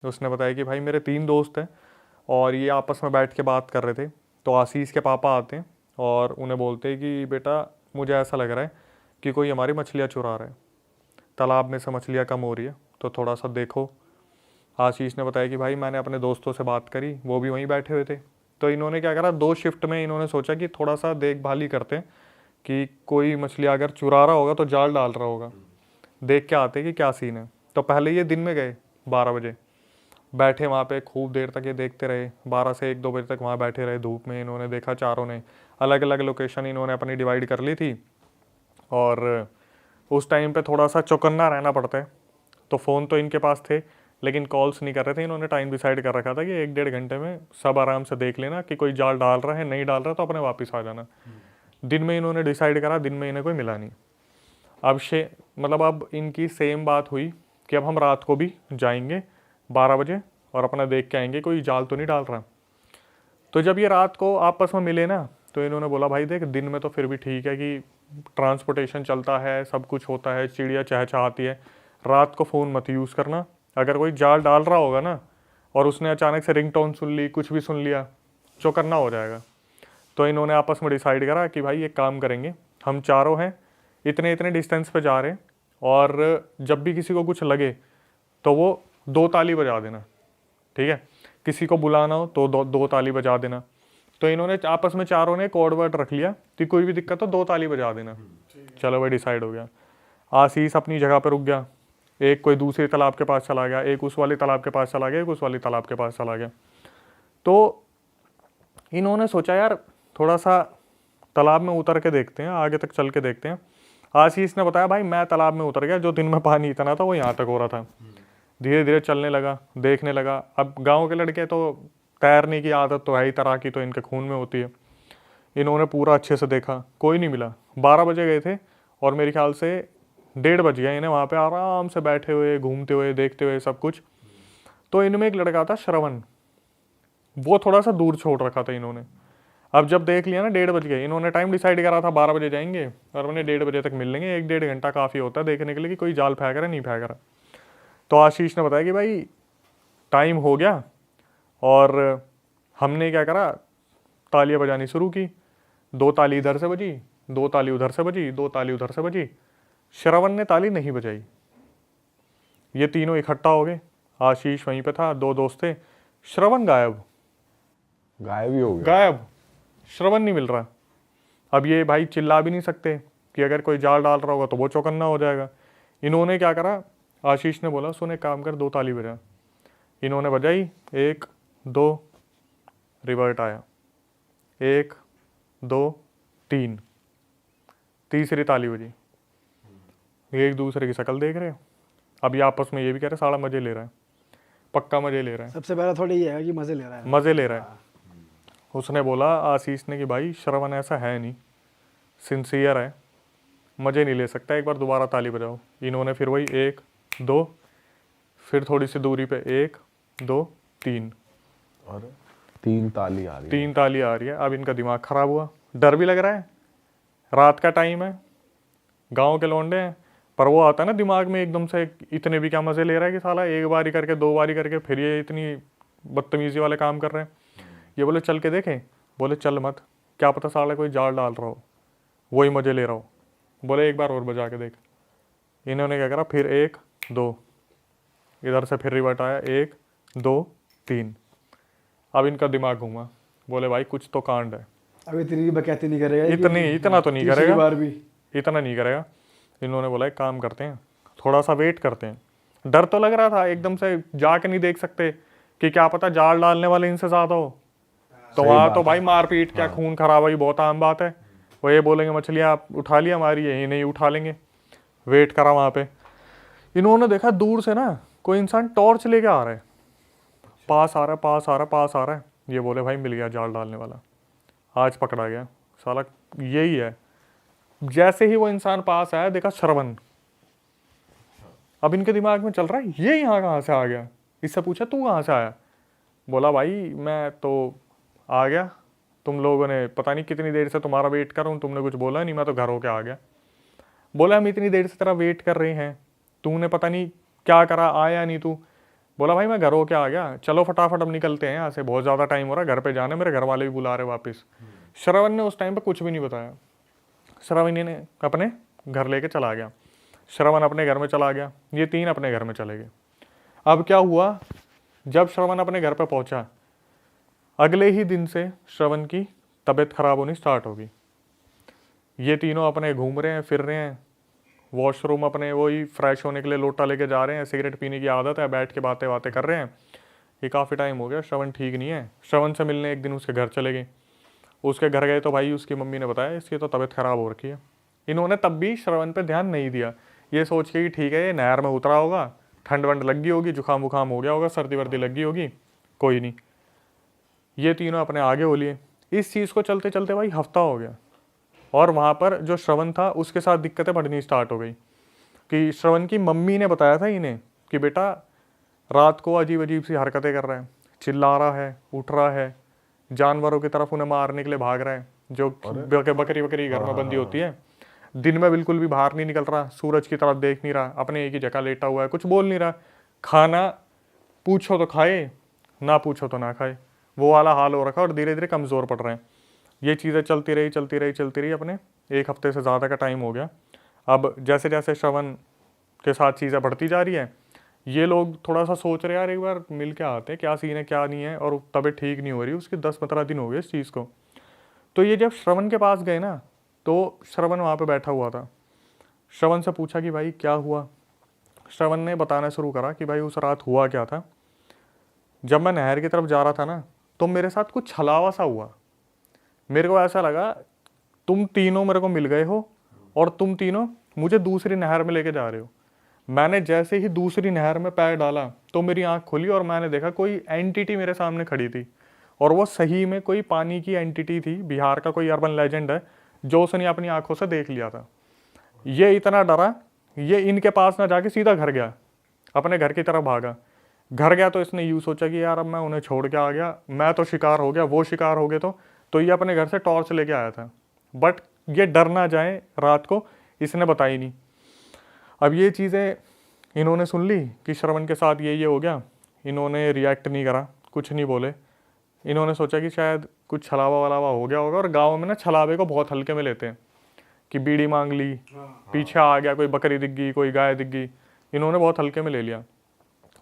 उसने बताया कि भाई मेरे 3 दोस्त हैं और ये आपस में बैठ के बात कर रहे थे, तो आशीष के पापा आते हैं और उन्हें बोलते हैं कि बेटा मुझे ऐसा लग रहा है कि कोई हमारी मछलियाँ चुरा रहा है, तालाब में से मछलियाँ कम हो रही है, तो थोड़ा सा देखो। आशीष ने बताया कि भाई मैंने अपने दोस्तों से बात करी, वो भी वहीं बैठे हुए थे। तो इन्होंने क्या करा, 2 शिफ्ट में इन्होंने सोचा कि थोड़ा सा देखभाल ही करते हैं कि कोई मछली अगर चुरा रहा होगा तो जाल डाल रहा होगा, देख के आते कि क्या सीन है। तो पहले ये दिन में गए 12 बजे, बैठे वहाँ पे खूब देर तक ये देखते रहे, 12 से 1-2 बजे तक वहाँ बैठे रहे धूप में। इन्होंने देखा, चारों ने अलग अलग लोकेशन इन्होंने अपनी डिवाइड कर ली थी और उस टाइम पे थोड़ा सा चौकन्ना रहना पड़ता है। तो फ़ोन तो इनके पास थे लेकिन कॉल्स नहीं कर रहे थे। इन्होंने टाइम डिसाइड कर रखा था कि 1-1.5 घंटे में सब आराम से देख लेना कि कोई जाल डाल रहा है, नहीं डाल रहा तो अपने वापस आ जाना। दिन में इन्होंने डिसाइड करा, दिन में इन्हें कोई मिला नहीं। अब इनकी सेम बात हुई कि अब हम रात को भी जाएंगे 12 बजे और अपना देख के आएंगे कोई जाल तो नहीं डाल रहा। तो जब ये रात को आपस में मिले ना, तो इन्होंने बोला भाई देख, दिन में तो फिर भी ठीक है कि ट्रांसपोर्टेशन चलता है, सब कुछ होता है, चिड़िया चहचहाती है, रात को फ़ोन मत यूज़ करना। अगर कोई जाल डाल रहा होगा ना और उसने अचानक से रिंगटोन सुन ली, कुछ भी सुन लिया, चौकन्ना हो जाएगा। तो इन्होंने आपस में डिसाइड करा कि भाई एक काम करेंगे, हम चारों हैं, इतने इतने डिस्टेंस पे जा रहे हैं और जब भी किसी को कुछ लगे तो वो 2 ताली बजा देना, ठीक है। किसी को बुलाना हो तो 2 ताली बजा देना। तो इन्होंने आपस में चारों ने कोड वर्ड रख लिया कि कोई भी दिक्कत हो 2 ताली बजा देना। चलो भाई डिसाइड हो गया। आशीष अपनी जगह पर रुक गया, एक कोई दूसरे तालाब के पास चला गया, एक उस वाले तालाब के पास चला गया, एक उस वाले तालाब के पास चला गया। तो इन्होंने सोचा यार थोड़ा सा तालाब में उतर के देखते हैं, आगे तक चल के देखते हैं। आशीष ने बताया भाई मैं तालाब में उतर गया, जो दिन में पानी इतना था वो यहाँ तक हो रहा था। धीरे धीरे चलने लगा, देखने लगा। अब गांव के लड़के तो तैरने की आदत तो है ही, तैराकी तो इनके खून में होती है। इन्होंने पूरा अच्छे से देखा, कोई नहीं मिला। 12 बजे गए थे और मेरे ख्याल से 1:30 बज गया इन्हें वहाँ पे आराम से बैठे हुए, घूमते हुए, देखते हुए सब कुछ। तो इनमें एक लड़का था श्रवण, वो थोड़ा सा दूर छोड़ रखा था इन्होंने। अब जब देख लिया ना 1:30 बज गए, इन्होंने टाइम डिसाइड करा था 12 बजे जाएंगे और उन्हें 1:30 बजे तक मिल लेंगे। 1-1.5 घंटा काफ़ी होता है देखने के लिए कि कोई जाल फेंक रहा है नहीं फेंक रहा। तो आशीष ने बताया कि भाई टाइम हो गया और हमने क्या करा, तालियां बजानी शुरू की। 2 ताली इधर से बजी, 2 ताली उधर से बजी, 2 ताली उधर से बजी। श्रवण ने ताली नहीं बजाई। ये तीनों इकट्ठा हो गए, आशीष वहीं पे था, 2 दोस्त थे, श्रवण गायब। गायब ही हो गया। गायब, श्रवण नहीं मिल रहा। अब ये भाई चिल्ला भी नहीं सकते कि अगर कोई जाल डाल रहा होगा तो वो चौकन्ना हो जाएगा। इन्होंने क्या करा, आशीष ने बोला सुन एक काम कर, 2 ताली बजा। इन्होंने बजाई, 1 2, रिवर्ट आया, 1 2 3, तीसरी ताली बजी। एक दूसरे की शक्ल देख रहे हो। अब ये आपस में ये भी कह रहे साला मजे ले रहा है, पक्का मजे ले रहा है। सबसे पहला थोड़ा ये है कि मजे ले रहा है, मजे ले रहा है। उसने बोला आशीष ने कि भाई श्रवण ऐसा है नहीं, सिंसियर है, मजे नहीं ले सकता, एक बार दोबारा ताली बजाओ। इन्होंने फिर वही 1 2, फिर थोड़ी सी दूरी पे 1 2 3, और 3 ताली आ रही है। 3 ताली आ रही है। अब इनका दिमाग खराब हुआ, डर भी लग रहा है, रात का टाइम है, गांव के लौंडे हैं, पर वो आता है ना दिमाग में एकदम से, इतने भी क्या मजे ले रहा है कि साला एक बारी करके 2 बारी करके फिर ये इतनी बदतमीजी वाले काम कर रहे हैं। ये बोले चल के देखें, बोले चल मत, क्या पता साला कोई जाल डाल रहा हो, वही मजे ले रहा हो। बोले एक बार और बजा के देख। इन्होंने क्या करा, फिर 1 2, इधर से फिर रिवर्ट आया, 1 2 3। अब इनका दिमाग घूमा, बोले भाई कुछ तो कांड है। अब इतनी बकैती नहीं करेगा ये, इतना तो नहीं तीसरी करेगा, बार भी इतना नहीं करेगा। इन्होंने बोला एक काम करते हैं, थोड़ा सा वेट करते हैं। डर तो लग रहा था, एकदम से जाके नहीं देख सकते कि क्या पता जाल डालने वाले इनसे ज्यादा हो। तो वहाँ तो भाई मारपीट क्या, खून खराबा बहुत आम बात है। वो ये बोलेंगे मछलियाँ आप उठा लिया हमारी, यही नहीं उठा लेंगे। वेट करा वहाँ पे, इन्होंने देखा दूर से ना कोई इंसान टॉर्च लेके आ रहा है, पास आ रहा है, पास आ रहा है, पास आ रहा है। ये बोले भाई मिल गया जाल डालने वाला, आज पकड़ा गया साला, यही है। जैसे ही वो इंसान पास आया, देखा श्रवण। अब इनके दिमाग में चल रहा है ये यहाँ कहाँ से आ गया। इससे पूछा तू कहाँ से आया, बोला भाई मैं तो आ गया, तुम लोगों ने पता नहीं कितनी देर से तुम्हारा वेट कर रहा हूँ, तुमने कुछ बोला नहीं, मैं तो घर होके आ गया। बोला हम इतनी देर से तेरा वेट कर रहे हैं, तूने पता नहीं क्या करा, आया नहीं तू। बोला भाई मैं घर होके आ गया, चलो फटाफट अब निकलते हैं यहाँ से, बहुत ज़्यादा टाइम हो रहा है, घर पे जाना, मेरे घर वाले भी बुला रहे वापस। श्रवण ने उस टाइम पे कुछ भी नहीं बताया। श्रवण ने अपने घर लेके चला गया। श्रवण अपने घर में चला गया, ये तीन अपने घर में चले गए। अब क्या हुआ, जब श्रवण अपने घर पे पहुंचा, अगले ही दिन से श्रवण की तबीयत खराब होनी स्टार्ट होगी। ये तीनों अपने घूम रहे हैं, फिर रहे हैं, वॉशरूम अपने वही फ्रेश होने के लिए लोटा लेके जा रहे हैं, सिगरेट पीने की आदत है, बैठ के बातें बातें कर रहे हैं। ये काफ़ी टाइम हो गया, श्रवण ठीक नहीं है। श्रवण से मिलने एक दिन उसके घर चले गए। उसके घर गए तो भाई उसकी मम्मी ने बताया इसकी तो तबीयत खराब हो रखी है। इन्होंने तब भी श्रवण पे ध्यान नहीं दिया, ये सोच के कि ठीक है ये नहर में उतरा होगा, ठंड वंड लग गई होगी, जुकाम वुकाम हो गया होगा, सर्दी वर्दी लग गई होगी, कोई नहीं। ये तीनों अपने आगे हो लिए। इस चीज़ को चलते चलते भाई हफ्ता हो गया, और वहाँ पर जो श्रवण था उसके साथ दिक्कतें बढ़नी स्टार्ट हो गई। कि श्रवण की मम्मी ने बताया था इन्हें कि बेटा रात को अजीब अजीब सी हरकतें कर रहा है, चिल्ला रहा है, उठ रहा है, जानवरों की तरफ उन्हें मारने के लिए भाग रहा है, जो बकरी बकरी घर में बंदी होती है। दिन में बिल्कुल भी बाहर नहीं निकल रहा, सूरज की तरफ देख नहीं रहा, अपने एक ही जगह लेटा हुआ है, कुछ बोल नहीं रहा। खाना पूछो तो खाए, ना पूछो तो ना खाए, वो वाला हाल हो रखा, और धीरे धीरे कमज़ोर पड़ रहे हैं। ये चीज़ें चलती रही अपने 1 हफ्ते से ज़्यादा का टाइम हो गया। अब जैसे जैसे श्रवण के साथ चीज़ें बढ़ती जा रही है, ये लोग थोड़ा सा सोच रहे यार एक बार मिल के आते हैं, क्या सीन है क्या नहीं है, और तबीयत ठीक नहीं हो रही, उसके 10-15 दिन हो गए इस चीज़ को। तो ये जब श्रवण के पास गए ना, तो श्रवण वहाँ पे बैठा हुआ था। श्रवण से पूछा कि भाई क्या हुआ। श्रवण ने बताना शुरू करा कि भाई उस रात हुआ क्या था। जब मैं नहर की तरफ जा रहा था ना, तो मेरे साथ कुछ छलावा सा हुआ। मेरे को ऐसा लगा तुम तीनों मेरे को मिल गए हो, और तुम तीनों मुझे दूसरी नहर में लेके जा रहे हो। मैंने जैसे ही दूसरी नहर में पैर डाला तो मेरी आंख खुली, और मैंने देखा कोई एंटिटी मेरे सामने खड़ी थी, और वो सही में कोई पानी की एंटिटी थी। बिहार का कोई अर्बन लेजेंड है जो उसने अपनी आंखों से देख लिया था। ये इतना डरा, ये इनके पास ना जाके सीधा घर गया, अपने घर की तरफ भागा। घर गया तो इसने यूँ सोचा कि यार अब मैं उन्हें छोड़ के आ गया, मैं तो शिकार हो गया, वो शिकार हो गए। तो ये अपने घर से टॉर्च लेके आया था, बट ये डर ना जाए रात को, इसने बताई नहीं। अब ये चीज़ें इन्होंने सुन ली कि श्रवण के साथ ये हो गया। इन्होंने रिएक्ट नहीं करा, कुछ नहीं बोले। इन्होंने सोचा कि शायद कुछ छलावा वलावा हो गया होगा, और गाँव में ना छलावे को बहुत हल्के में लेते हैं कि बीड़ी मांग ली, पीछे आ गया, कोई बकरी दिख गई, कोई गाय दिख गई, इन्होंने बहुत हल्के में ले लिया।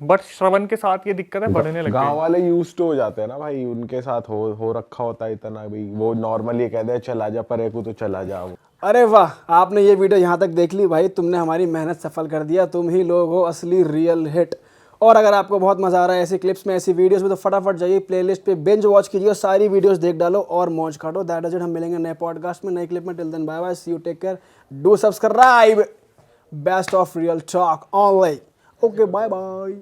बट श्रवण के साथ ये दिक्कतें बढ़ने लगी। गांव वाले यूज टू हो जाते हैं ना भाई, उनके साथ हो रखा होता है इतना भाई, वो नॉर्मली कहते हैं चला जा परे को तो चला जा। अरे वाह, आपने ये वीडियो यहाँ तक देख ली भाई, तुमने हमारी मेहनत सफल कर दिया। तुम ही लोग हो असली रियल हिट। और अगर आपको बहुत मजा आ रहा है ऐसी क्लिप्स में, ऐसी वीडियोस में, तो फटाफट जाइए प्लेलिस्ट पे बिंज वॉच कीजिए, सारी वीडियोस देख डालो और मौज काटो। That is it. हम मिलेंगे नए पॉडकास्ट में, नई क्लिप में। Till then bye bye, see you, take care, do subscribe. Best of real talk only. Okay, bye bye.